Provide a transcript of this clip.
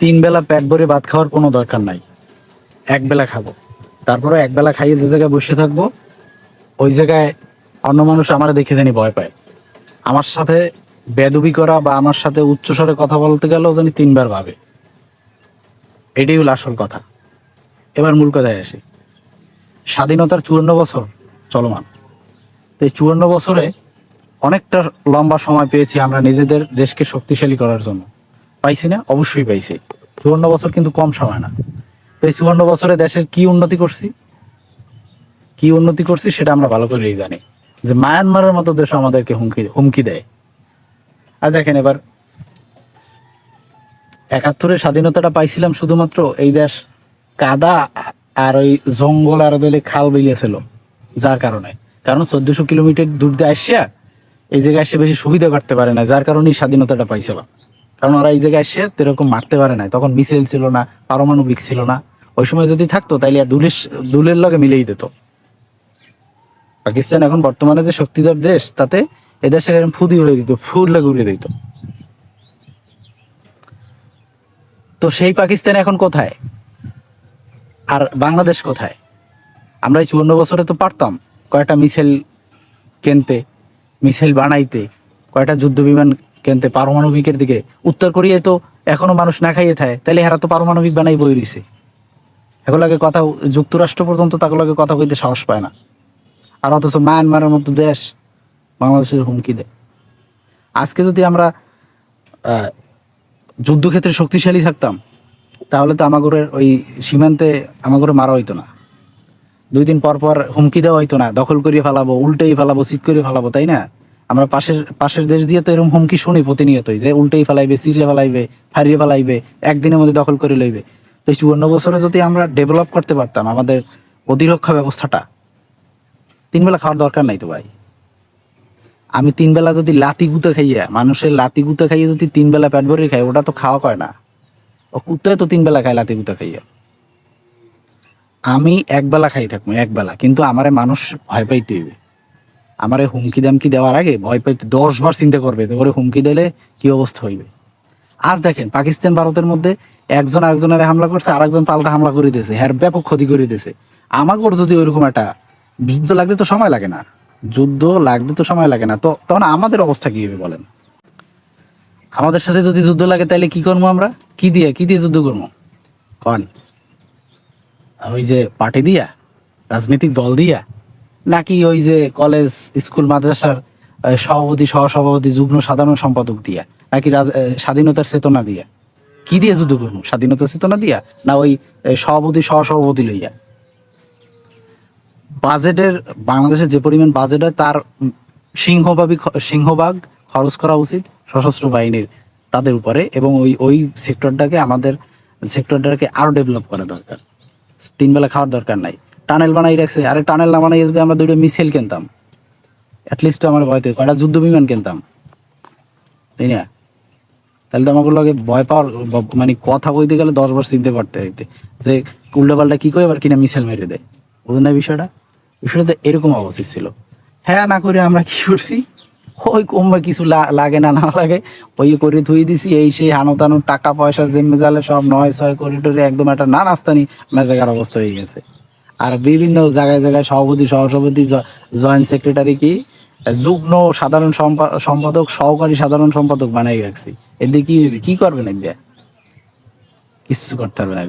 তিন বেলা পেট ভরে ভাত খাওয়ার কোনো দরকার নাই, এক বেলা খাবো। তারপরে এক বেলা খাইয়ে যে জায়গায় বসে থাকবো ওই জায়গায় অন্য মানুষ আমার দেখে জানি ভয় পায়। আমার সাথে বেদবি করা বা আমার সাথে উচ্চস্বরে কথা বলতে গেলেও জানি তিনবার ভাবে। এটাই হলো আসল কথা। এবার মূল কথায় আসি। স্বাধীনতার 54 বছর চলমান। তো এই 54 বছরে অনেকটা লম্বা সময় পেয়েছি আমরা নিজেদের দেশকে শক্তিশালী করার জন্য। পাইছি না? অবশ্যই পাইছি। 54 বছর কিন্তু কম সময় না। তো এই 54 বছরে দেশের কি উন্নতি করছি সেটা আমরা ভালো করেই জানি। যে মায়ানমারের মতো দেশ আমাদেরকে হুমকি দেয়। আর দেখেন এবার 71-এ স্বাধীনতাটা পাইছিলাম শুধুমাত্র এই দেশ কাদা আর ওই জঙ্গল আর ওদের খাল বেরিয়েছিল যার কারণে। কারণ 1400 কিলোমিটার দূর দিয়ে আসিয়া এই জায়গায় এসে বেশি সুবিধা করতে পারে না, যার কারণেই স্বাধীনতাটা পাইছিলাম। কারণ ওরা এই জায়গায় এসে তো এরকম মারতে পারে না, তখন মিসাইল ছিল না, পারমাণবিক ছিল না। ওই সময় যদি থাকতো তাইলে দুলের লগে মিলেই দিত। পাকিস্তান এখন বর্তমানে যে শক্তিধর দেশ, তাতে এদেশে ফুদি উড়ে দিত, লাগে উড়ে দিত। তো সেই পাকিস্তান এখন কোথায় আর বাংলাদেশ কোথায়? আমরা এই 54 বছরে তো পারতাম কয়টা মিসাইল কিনতে, মিসাইল বানাইতে, কয়টা যুদ্ধ বিমান কিনতে পারমাণবিকের দিকে। উত্তর কোরিয়ায় তো এখনো মানুষ না খাইয়ে থাকে, তাহলে এরা তো পারমাণবিক বানাই বই রয়েছে। এগুলোকে কথা, যুক্তরাষ্ট্র পর্যন্ত তাগুলোকে কথা কইতে সাহস পায় না। আর অথচ মায়ানমারের মতো দেশ বাংলাদেশের হুমকি দেয়। আজকে যদি আমরা যুদ্ধক্ষেত্রে শক্তিশালী থাকতাম তাহলে তো আমাগরের ওই সীমান্তে আমাগরে মারা হইতো না, 2 দিন পর পর হুমকি দেওয়া হইতো না, দখল করিয়ে ফেলাবো, উল্টেই ফেলাবো, চিট করে ফেলাবো, তাই না? আমরা পাশের দেশ দিয়ে তো এরকম হুমকি শুনি প্রতিনিয়তই, যে উল্টেই ফেলাইবে, চিরিয়ে ফেলাইবে, হারিয়ে ফেলাইবে, একদিনের মধ্যে দখল করে লইবে। তো এই 54 বছরে যদি আমরা ডেভেলপ করতে পারতাম আমাদের প্রতিরক্ষা ব্যবস্থাটা, 3 বেলা খাওয়ার দরকার নাই তো ভাই। আমি 3 বেলা যদি লাতি গুঁতে খাইয়া, মানুষের লাতি গুঁতে খাইয়ে যদি 3 বেলা পেট ভরে খাই, ওটা তো খাওয়া কয় না। ও কুত্তায় তো 3 বেলা খায় লাতি গুঁতে খাইয়া। আমি এক বেলা খাই থাকবো, এক বেলা, কিন্তু আমারে মানুষ ভয় পাইতে হইবে। আমারে হুমকি দামকি দেওয়ার আগে ভয় পাইতে 10 বার চিন্তা করবে, ওরে হুমকি দিলে কি অবস্থা হইবে। আজ দেখেন পাকিস্তান ভারতের মধ্যে একজন আরেকজনের হামলা করছে, আরেকজন পাল্টা হামলা করে দিয়েছে, হ্যাঁ ব্যাপক ক্ষতি করে দিয়েছে। আমাগর যদি ওইরকম একটা যুদ্ধ লাগতে তো সময় লাগে না, তো তখন আমাদের অবস্থা কি হবে বলেন? আমাদের সাথে যদি যুদ্ধ লাগে তাহলে কি করবো আমরা? কি দিয়ে যুদ্ধ করবো কন? ওই যে পার্টি দিয়া, রাজনৈতিক দল দিয়া, নাকি ওই যে কলেজ স্কুল মাদ্রাসার সভাপতি, সহসভাপতি, যুগ্ম সাধারণ সম্পাদক দিয়া, নাকি স্বাধীনতার চেতনা দিয়া? কি দিয়ে যুদ্ধ করবো? স্বাধীনতার চেতনা দিয়া, না ওই সভাপতি সহসভাপতি লইয়া? বাজেটের, বাংলাদেশের যে পরিমাণ বাজেট হয় তার সিংহভাগ খরচ করা উচিত সশস্ত্র বাহিনীর তাদের উপরে, এবং ওই সেক্টরটাকে আরো ডেভেলপ করা দরকার। 3 বেলা খাওয়ার দরকার নাই। টানেল বানাই রাখছে, আরে টানেল না বানাই যদি আমরা 2টা মিসাইল কিনতাম, অ্যাটলিস্ট আমার ভয়তে কয়টা যুদ্ধ বিমান কিনতাম, তাই না? তাহলে তো আমাকে লাগে ভয় পাওয়ার, মানে কথা কইতে গেলে 10 বার চিনতে পারতে হইতে, যে উল্টাপাল্টা কি কই আবার কিনা মিসাইল মেরে দেয়। বুঝলেন না বিষয়টা তো এরকম অবস্থিত ছিল। হ্যাঁ, না করে আমরা কি করছি, ওই কমবে কিছু লাগে না লাগে ওই করে ধুই দিছি, এই সেই হানো টানো টাকা পয়সা জেমে জালে সব 9-6 করিডোরে একদম একটা নাস্তানি মেজাকার অবস্থা হয়ে গেছে। আর বিভিন্ন জায়গায় সভাপতি সহসভাপতি, জয়েন্ট সেক্রেটারি, কি যুগ্ম সাধারণ সম্পাদক, সহকারী সাধারণ সম্পাদক বানাই রাখছি। এদিকে কি করবেন? একদিকে কিচ্ছু করতে পারবে না।